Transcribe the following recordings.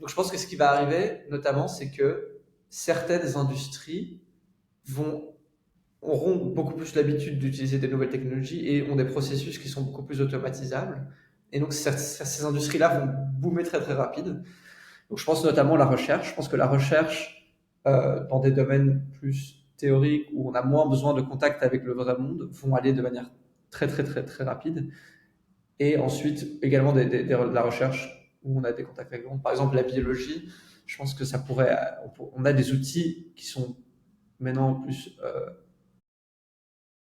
Donc je pense que ce qui va arriver, notamment, c'est que certaines industries vont auront beaucoup plus l'habitude d'utiliser des nouvelles technologies et ont des processus qui sont beaucoup plus automatisables. Et donc, ces industries-là vont boomer très très rapide. Donc, je pense notamment à la recherche. Je pense que la recherche, dans des domaines plus théoriques où on a moins besoin de contact avec le vrai monde, vont aller de manière très très très très rapide. Et ensuite, également de la recherche où on a des contacts avec le monde. Par exemple, la biologie, je pense que ça pourrait, on a des outils qui sont maintenant plus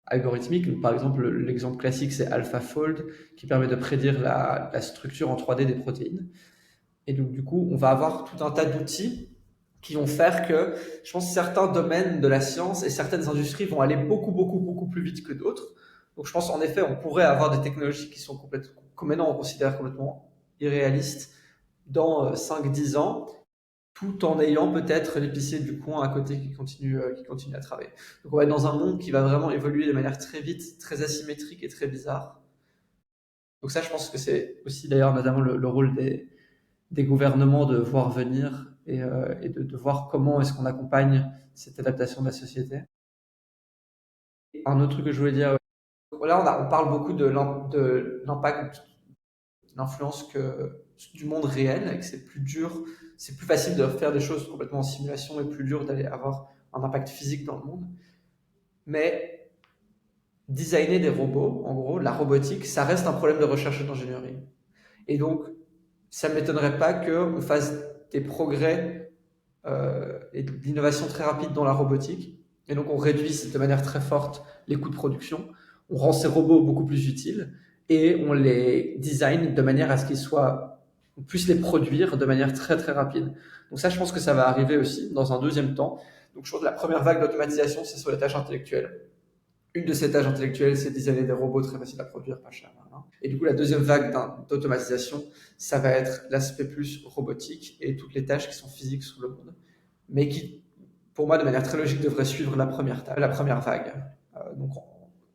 algorithmique. Donc, par exemple, l'exemple classique, c'est AlphaFold, qui permet de prédire la structure en 3D des protéines. Et donc, du coup, on va avoir tout un tas d'outils qui vont faire que, je pense, certains domaines de la science et certaines industries vont aller beaucoup, beaucoup, beaucoup plus vite que d'autres. Donc, je pense, en effet, on pourrait avoir des technologies qui sont complètement, que maintenant on considère complètement irréalistes dans 5-10 ans, tout en ayant peut-être l'épicier du coin à côté qui continue à travailler. Donc on va être dans un monde qui va vraiment évoluer de manière très vite, très asymétrique et très bizarre. Donc ça, je pense que c'est aussi d'ailleurs notamment le rôle des gouvernements de voir venir et de voir comment est-ce qu'on accompagne cette adaptation de la société. Un autre truc que je voulais dire, là on parle beaucoup de l'impact, l'influence du monde réel, et que c'est plus dur, c'est plus facile de faire des choses complètement en simulation et plus dur d'aller avoir un impact physique dans le monde. Mais designer des robots, en gros, la robotique, ça reste un problème de recherche et d'ingénierie. Et donc, ça ne m'étonnerait pas qu'on fasse des progrès et de l'innovation très rapide dans la robotique. Et donc, on réduise de manière très forte les coûts de production. On rend ces robots beaucoup plus utiles et on les design de manière à ce qu'ils soient, on puisse les produire de manière très très rapide. Donc ça, je pense que ça va arriver aussi dans un deuxième temps. Donc je pense que la première vague d'automatisation, c'est sur les tâches intellectuelles. Une de ces tâches intellectuelles, c'est designer des robots très faciles à produire, pas cher. Hein. Et du coup, la deuxième vague d'automatisation, ça va être l'aspect plus robotique et toutes les tâches qui sont physiques sur le monde, mais qui, pour moi, de manière très logique, devraient suivre la première vague. Donc,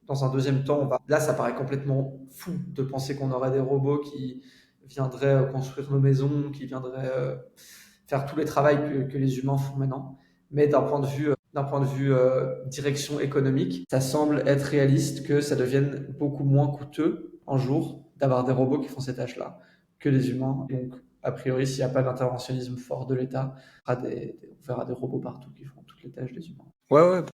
dans un deuxième temps, là, ça paraît complètement fou de penser qu'on aurait des robots qui viendraient construire nos maisons, qui viendraient faire tous les travaux que les humains font maintenant. Mais d'un point de vue direction économique, ça semble être réaliste que ça devienne beaucoup moins coûteux un jour d'avoir des robots qui font ces tâches-là que les humains. Donc, a priori, s'il n'y a pas d'interventionnisme fort de l'État, on verra des robots partout qui font toutes les tâches des humains. Ouais, ouais,